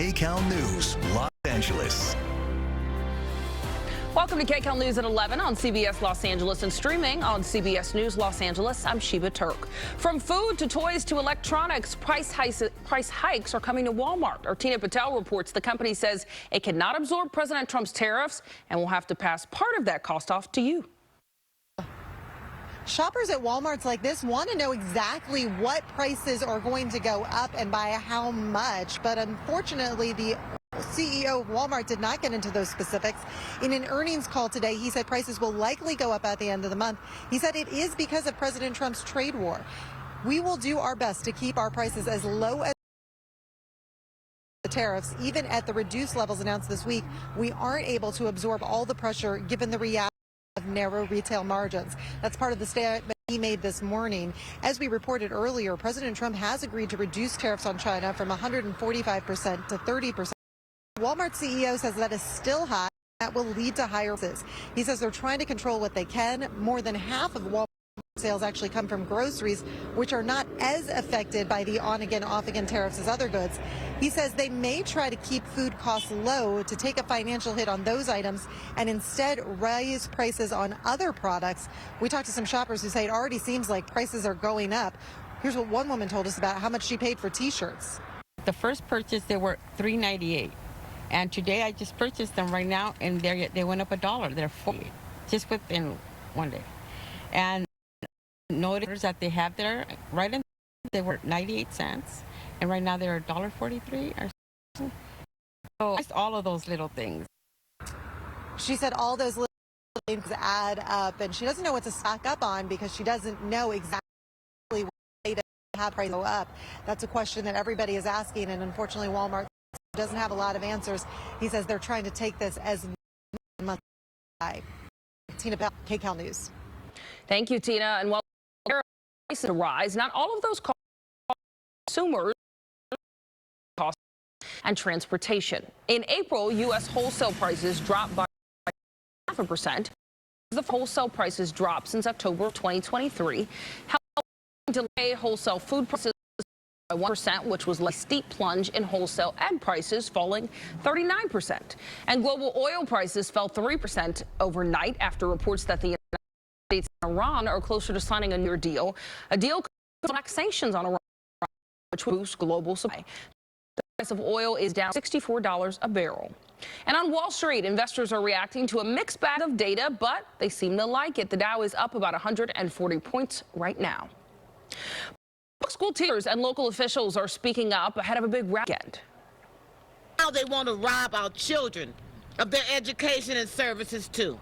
KCAL News, Los Angeles. Welcome to KCAL News at 11 on CBS Los Angeles and streaming on CBS News Los Angeles. I'm Sheba Turk. From food to toys to electronics, price hikes are coming to Walmart. Our Tina Patel reports the company says it cannot absorb President Trump's tariffs and will have to pass part of that cost off to you. Shoppers at Walmarts like this want to know exactly what prices are going to go up and by how much. But unfortunately, the CEO of Walmart did not get into those specifics. In an earnings call today, he said prices will likely go up at the end of the month. He said it is because of President Trump's trade war. We will do our best to keep our prices as low as the tariffs, even at the reduced levels announced this week. We aren't able to absorb all the pressure given the reality of narrow retail margins. That's part of the statement he made this morning. As we reported earlier, President Trump has agreed to reduce tariffs on China from 145% to 30%. Walmart CEO says that is still high. That will lead to higher prices. He says they're trying to control what they can. More than half of Walmart sales actually come from groceries, which are not as affected by the on-again, off-again tariffs as other goods. He says they may try to keep food costs low to take a financial hit on those items and instead raise prices on other products. We talked to some shoppers who say it already seems like prices are going up. Here's what one woman told us about how much she paid for T-shirts. The first purchase, they were $3.98. And today I just purchased them right now, and they went up $1. They're $4 just within one day. And notice that they have there right in, they were 98 cents, and right now they're $1.43 or something. So just all of those little things. She said all those little things add up, and she doesn't know what to stock up on because she doesn't know exactly what to have prices go up. That's a question that everybody is asking, and unfortunately Walmart doesn't have a lot of answers. He says they're trying to take this as much as Tina Bell, KCAL News. Thank you, Tina. And while prices rise, not all of those costs consumers costs and transportation. In April, U.S. wholesale prices dropped by 0.5%. The wholesale prices dropped since October of 2023, helping delay wholesale food prices by 1%, which was a steep plunge in wholesale egg prices, falling 39%. And global oil prices fell 3% overnight after reports that the United States and Iran are closer to signing a new deal. A deal could relax sanctions on Iran, which would boost global supply. The price of oil is down $64 a barrel. And on Wall Street, investors are reacting to a mixed bag of data, but they seem to like it. The Dow is up about 140 points right now. School teachers and local officials are speaking up ahead of a big weekend. Now they want to rob our children of their education and services too.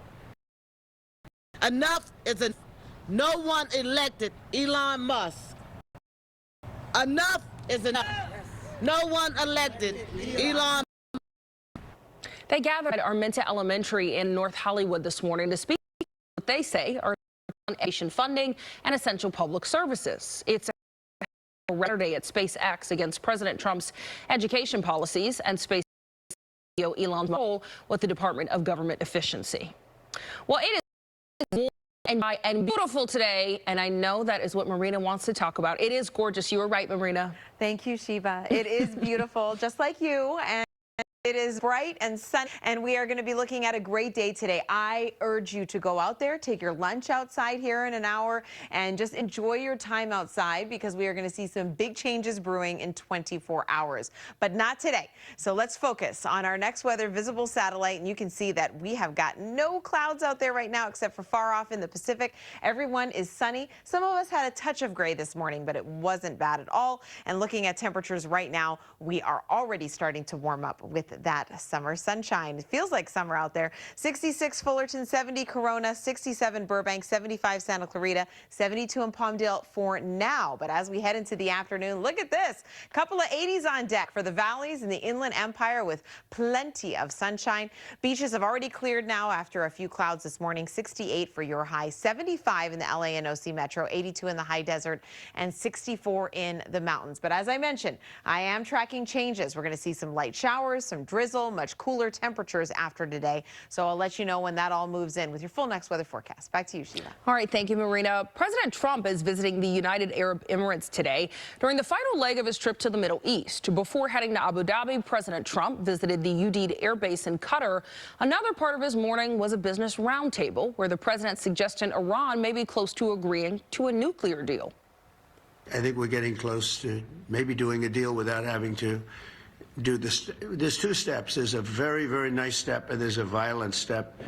Enough is enough. No one elected Elon Musk. Enough is enough. No one elected Elon. They gathered at Arminta Elementary in North Hollywood this morning to speak what they say are education funding and essential public services. It's Saturday at SpaceX against President Trump's education policies and Space CEO Elon's role with the Department of Government Efficiency. Well, it is warm and beautiful today, and I know that is what Marina wants to talk about. It is gorgeous. You were right, Marina. Thank you, Sheba. It is beautiful, just like you. And it is bright and sunny, and we are going to be looking at a great day today. I urge you to go out there, take your lunch outside here in an hour, and just enjoy your time outside because we are going to see some big changes brewing in 24 hours. But not today. So let's focus on our next weather visible satellite, and you can see that we have got no clouds out there right now except for far off in the Pacific. Everyone is sunny. Some of us had a touch of gray this morning, but it wasn't bad at all. And looking at temperatures right now, we are already starting to warm up with that summer sunshine. It feels like summer out there. 66 Fullerton, 70 Corona, 67 Burbank, 75 Santa Clarita, 72 in Palmdale for now. But as we head into the afternoon, look at this. Couple of 80s on deck for the valleys and the Inland Empire with plenty of sunshine. Beaches have already cleared now after a few clouds this morning. 68 for your high, 75 in the LA and OC Metro, 82 in the high desert, and 64 in the mountains. But as I mentioned, I am tracking changes. We're going to see some light showers, some some drizzle, much cooler temperatures after today. So I'll let you know when that all moves in with your full next weather forecast. Back to you, Sheila. All right, thank you, Marina. President Trump is visiting the United Arab Emirates today during the final leg of his trip to the Middle East. Before heading to Abu Dhabi, President Trump visited the Udeid Air Base in Qatar. Another part of his morning was a business roundtable where the president suggested Iran may be close to agreeing to a nuclear deal. I think we're getting close to maybe doing a deal without having to do this. There's two steps. There's a very, very nice step, and there's a violent step.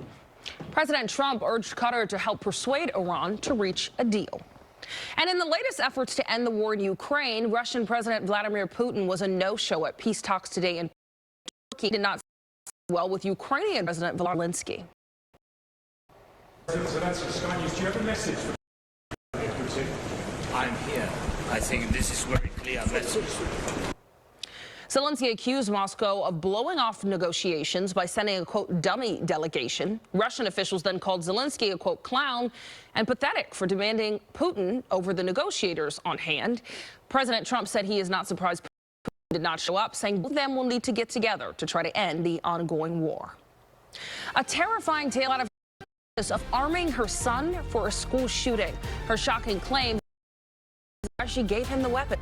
President Trump urged Qatar to help persuade Iran to reach a deal. And in the latest efforts to end the war in Ukraine, Russian President Vladimir Putin was a no-show at peace talks today in Turkey. He did not sit well with Ukrainian President Zelensky. Zelensky, Sky News, do you have a message for Putin? I'm here. I think this is very clear message. Zelensky accused Moscow of blowing off negotiations by sending a, quote, dummy delegation. Russian officials then called Zelensky a, quote, clown and pathetic for demanding Putin over the negotiators on hand. President Trump said he is not surprised Putin did not show up, saying both of them will need to get together to try to end the ongoing war. A terrifying tale out of arming her son for a school shooting. Her shocking claim she gave him the weapon.